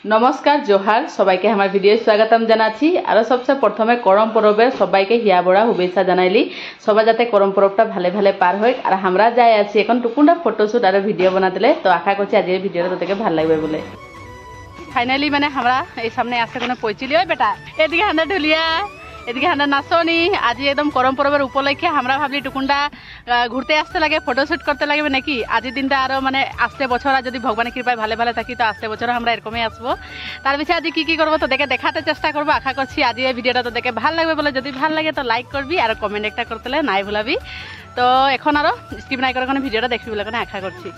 नमस्कार जोहार सबाइके हमार भिडियो स्वागतम जानाची और सबसे प्रथमे करम परबेर सबाइके हिया बड़ा शुभेच्छा जानाइली सबाई जाते करम परबटा भाले भाले पार होय और हमरा जाय आछि एखन टुकुंडा फोटोशूट और भिडियो बनातेले तो आशा करछि आज भिडियो तोतेके ভাল লাগবে बोले फाइनली माने हमरा ए सामने आसे कोने पहुंचिली ओय बेटा एदिके हांडा ढुलिया एदिके हांडा नाचनी आज एकदम करम परबेर उपलक्षे हमरा भाबली टुकुंडा घुरते आसते लगे फोटोशूट करते लगे नाकि आज दिनटा आरो माने आस्ते बछर যদি ভগবানের কৃপায় ভালো ভালো থাকি তো আস্তে বছর আমরা এরকমই আসবো তার পিছে আজ কি করব তো দেখে দেখাতে চেষ্টা করব আশা করছি আজ এই ভিডিওটা তো দেখে ভালো লাগবে বলে যদি ভালো লাগে তো লাইক করবি আর কমেন্ট একটা করতেলে নাই ভুলাবি তো এখন আরো স্কিপ নাই করে কোন ভিডিওটা দেখবি বলে কোন আশা করছি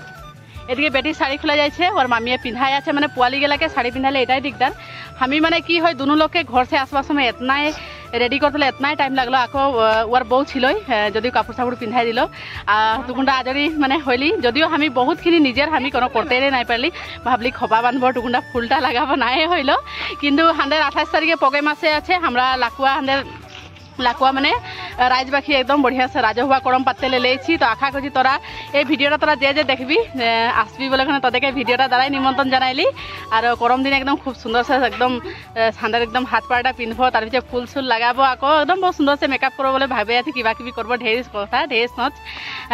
এদিকে বেটি শাড়ি খুলে যাইছে ওর মামিয়ে পিন্ধাই আছে মানে পোয়ালি গেলাকে শাড়ি পিন্ধালে এটাই দিকদার আমি মানে কি হয় দুনো লোককে ঘর से আসবার সময় এতনাই রেডি করতে এতনাই টাইম লাগলো আকো ওর বউ ছিলই যদিও কাপড় সাপড় পিন্ধাই দিল টুকুন্ডা আজরি মানে হইলি যদিও আমি বহুতখিনি নিজের আমি কোনো করতে নাই পারলি ভাবলি খোপা বাঁধব টুকুন্ডা ফুলটা লাগাব নাই হইল কিন্তু 28 তারিখে প্রোগ্রাম আছে আমরা লাকুয়া মানে রাজবাখী একদম বঢ়িয়া সে রাজহুয়া করম পাততে লেছি তো আশা করছি তোরা এই ভিডিওটা তোরা যে দেখবি আসবি বলে তোদেরকে ভিডিওটা দ্বারাই নিমন্ত্রণ জানাইলি আর করম দিন একদম খুব সুন্দর সে একদম ঠান্ডার একদম হাত পাড়াটা পিনব তার পিছিয়ে ফুল চুল লাগাব আকৌ একদম বহু সুন্দর সে মেকআপ করব বলে ভাবে আছে কিবা কিবি করব ঢের কথা ঢের নচ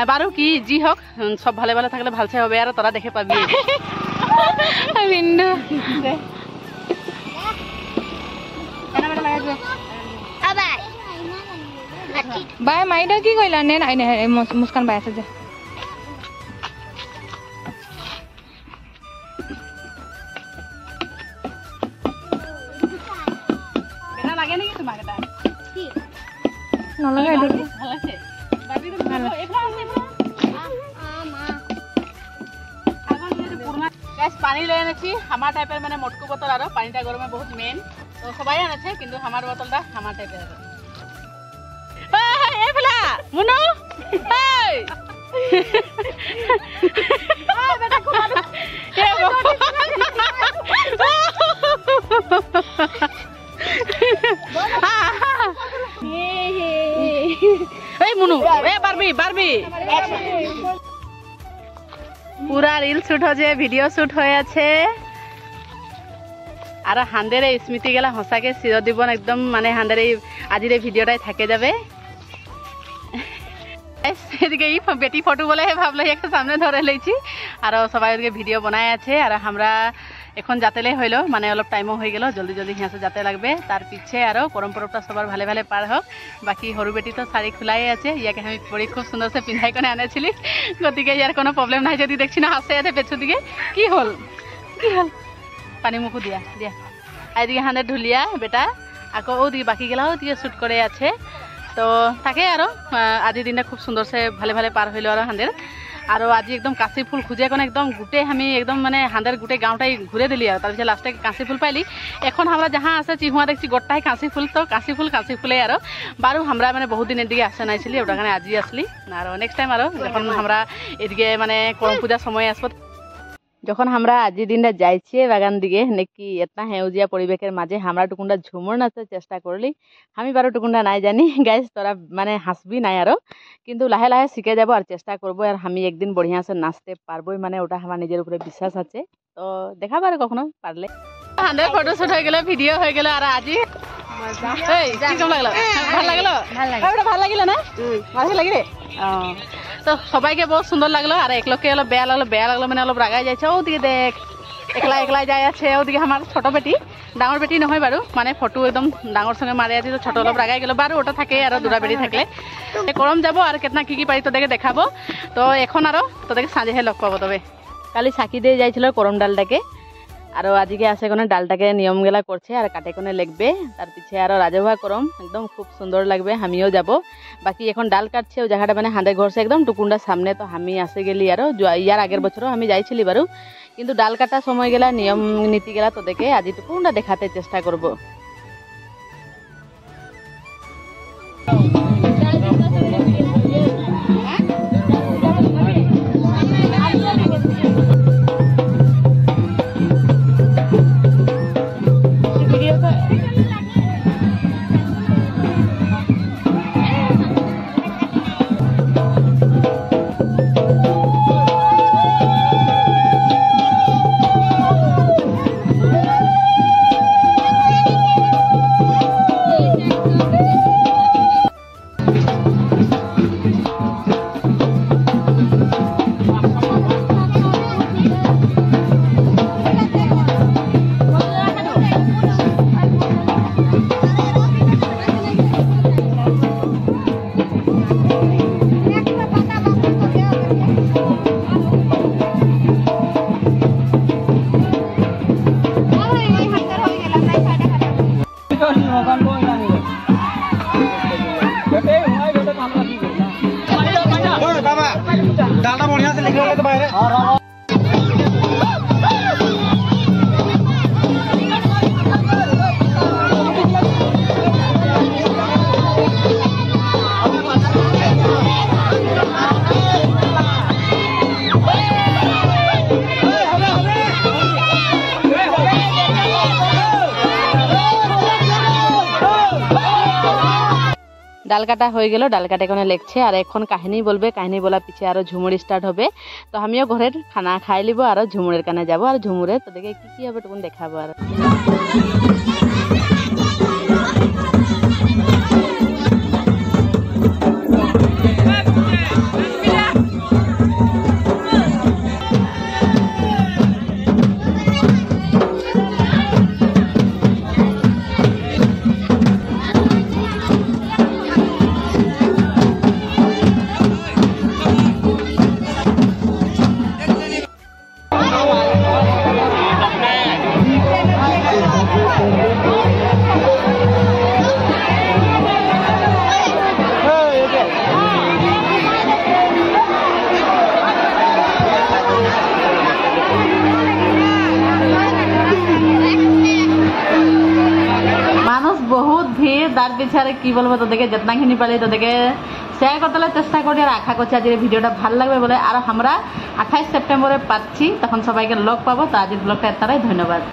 বারো কি যি হোক সব ভালো ভালো থাকলে ভালসে হবে আর তোরা দেখে পাবি বিন্দু बाय माइडा की कइला ने नाइ ने मुस्कान बाय আছে যে কেনা লাগে নাকি তোমাক এটা কি ন লাগাই দেখি ভালো আছে বাবি তো ভালো এফলা আছে মা এখন যে পুরনা গ্যাস পানি লয়ে এনেছি আমার টাইপের মানে মটকু বোতল আর পানিটা গরমে বহুত মেন তো সবাই আনেছে কিন্তু আমার বোতলটা আমার টাইপের আর এফলা মুনু এই বেটা কোলা এ এই মুনু এ বারবি পুরা রিল শুট হচ্ছে ভিডিও শুট হয়ে আছে আর হান্দের এই স্মৃতি গেলা হসাকে চিরজীবন একদম মানে হান্দের এই আজির এই ভিডিওটাই থাকে যাবে এদিকে এই বেটি ফটো বলে ভাবলো একটা সামনে ধরে লেছি আর সবাই ওদিকে ভিডিও বানায় আছে আর আমরা এখন যাতেলে হইলো মানে অলপ টাইমও হয়ে গেল জলদি জলদি হিয়াসে যাতে লাগবে তার পিছে আরো করম পরবটা সবার ভালে ভালে পার হোক বাকি হরু বেটি তো শাড়ি খোলাই আছে ইয়াকে আমি পরি খুব সুন্দর সে পিন্ধাই কোনে আনেছিলি গতিকে ইয়ার কোনো প্রবলেম নাই যদি দেখছি না হাসে আছে পেছু দিকে কি হল পানি মুখু দিয়া এইদিকে হান্ডে ঢুলিয়া বেটা আকৌ ওদিকে বাকি গেলা ওদিকে শুট করে আছে তো তাকে আরো আজি দিনটা খুব সুন্দর সে ভালে ভালে পার হইলো আর হান্ডের আর আজি একদম কাশি ফুল খুঁজে কোন একদম গুটে আমি একদম মানে হান্ডের গুটে গাঁওটাই ঘুরে দিলি আর তারপরে লাস্টে কাশি ফুল পাইলি এখন আমরা যাহা আছে চিহুয়া দেখছি গোটাই কাশি ফুল তো কাশি ফুলে আর বারো আমরা মানে বহুত দিন এদিকে আসা নাইছিলি ওটা কারণে আজি আসলি আর নেক্সট টাইম আর যখন আমরা এদিকে মানে করম পূজার সময় আসবো যখন আমরা আজি দিনটা যাইছি বাগান দিকে নাকি এতনা হেউজিয়া পরিবেশের মাঝে আমরা টুকুন্ডা ঝুমুর নাচার চেষ্টা করলি আমি বারো টুকুন্ডা নাই জানি গাইজ তোরা মানে হাসবি নাই আরো কিন্তু লাহে লাহে শিখে যাবো আর চেষ্টা করবো আর আমি একদিন বড়িয়া সে নাচতে পারবোই মানে ওটা আমার নিজের উপরে বিশ্বাস আছে তো দেখাবো আর কখনো পারলে হান্ড্রেড ফটোশুট হয়ে গেল ভিডিও হয়ে গেল আর আজি কিরকম লাগলো ভাল লাগিল না ভালো লাগিলে তো সবাইকে বহুত সুন্দর লাগলো আর একলোকে অলপ বেয়া লাগলো মানে অলপ রাগাই যাইছে ওদিকে দেখ একলা যাই আছে ওদিকে আমার ছোট বেটি ডাঙর বেটি নহয় বারু মানে ফটো একদম ডাঙর সঙ্গে মারি আছে তো ছোট অলপ রাগাই গেল বারু ওটা থাকে আর দুটা বেটি থাকলে করম যাব আর কেতনা কি পারি তোদেরকে দেখাবো তো এখন আরো তোদেরকে সাঁজেহে লগ পাবো তবে কালি সাকি দিয়ে যাইছিল করম ডালটাকে আর আজকে আসে কোনে ডালটাকে নিয়ম গেলা করছে আর কাটে কোনে লাগবে তার পিছে আর রাজহুয়া করম একদম খুব সুন্দর লাগবে আমিও যাব বাকি এখন ডাল কাটছে ও জায়গাটা মানে হাঁড়ে ঘর সে একদম টুকুন্ডা সামনে তো আমি আসে গেলি আর ইয়ার আগের বছরও আমি যাইছিলি বারু কিন্তু ডাল কাটা সময় গেলা নিয়ম নীতি গেলা তো দেখে আজি টুকুন্ডা দেখাতে চেষ্টা করব ডাল কাটা হয়ে গেল, ডাল কাটা এখানে লেগছে আর এখন কাহিনী বলবে, কাহিনী বলার পিছিয়ে আরো ঝুমুর স্টার্ট হবে। তো আমিও ঘরের খানা খাই লিব আর ঝুমুরের কানে যাবো আর ঝুমুরে তো দেখে কি হবে তখন দেখাবো আর বহুত ভিড় তার পিছনে কি বলবো তোদেরকে যতনাখিনি পারি তোদেরকে শেয়ার করতে চেষ্টা করি আর আশা করছি আজকের ভিডিওটা ভালো লাগবে বলে। আর আমরা 28 সেপ্টেম্বরে পাচ্ছি, তখন সবাইকে লগ পাবো। তো আজকের ব্লগটা এতটাই, ধন্যবাদ।